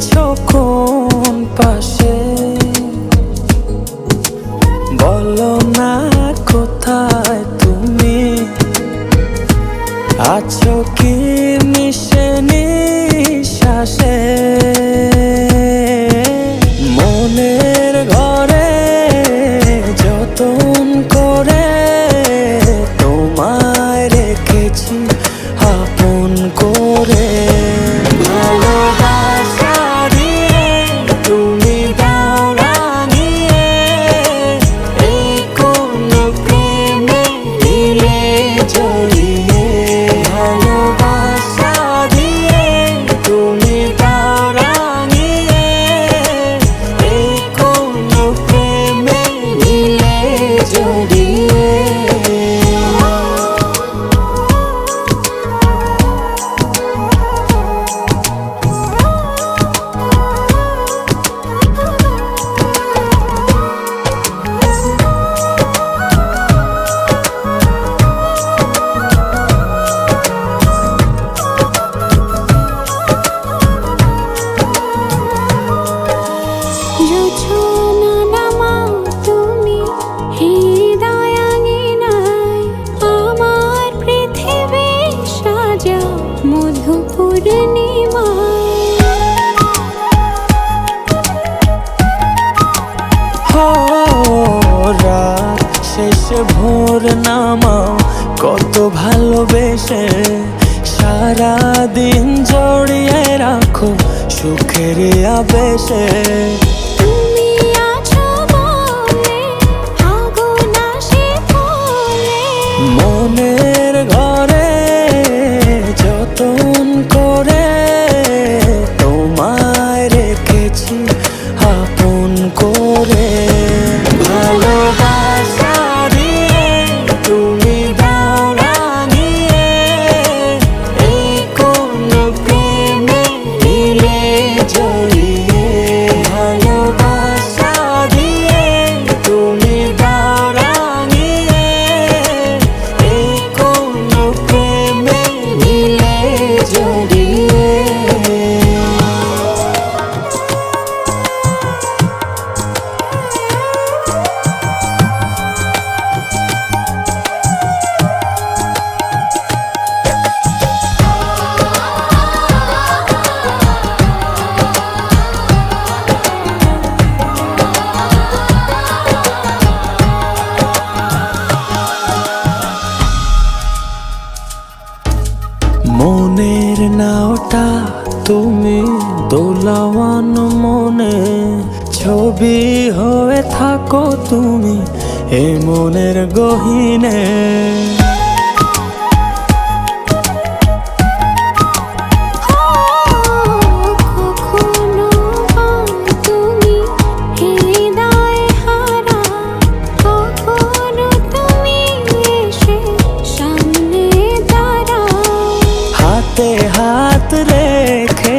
আছো কোন পাশে বলো না কোথায় তুমি আছো কি মিশে নিঃশ্বাসে মনের ঘরে যতন করে তোমায় রেখেছি আপন করে ভালোবাসা দিয়ে তুমি দাও রাঙিয়ে এই কোন প্রেমে দিলে জড়িয়ে ভালোবাসা দিয়ে তুমি দাও রাঙিয়ে এই কোন প্রেমে দিলে জড়িয়ে রাত শেষে ভোর নামাও কত ভালোবেসে সারাদিন জড়িয়ে রাখো সুখের আবেশে মনের ঘরে যতন করে তোমায় রেখেছি আপন করে ভালোবাসা দিয়ে তুমি দাও রাঙিয়ে এই কোন প্রেমে দিলে জড়িয়ে ভালোবাসা দিয়ে তুমি দাও রাঙিয়ে এই কোন প্রেমে দিলে জড়িয়ে মনের নাওটা তুমি দোলাওয়ান মনে ছবি হয়ে থাকো তুমি এ মনের গহীনে হাতে হাত রেখে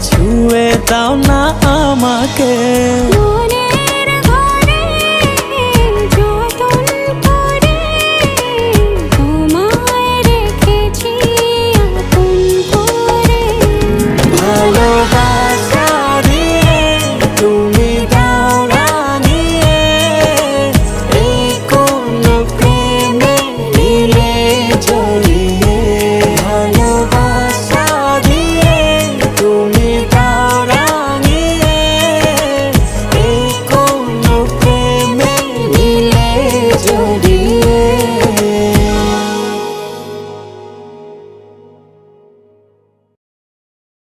ছুঁয়ে দাও না আমাকে।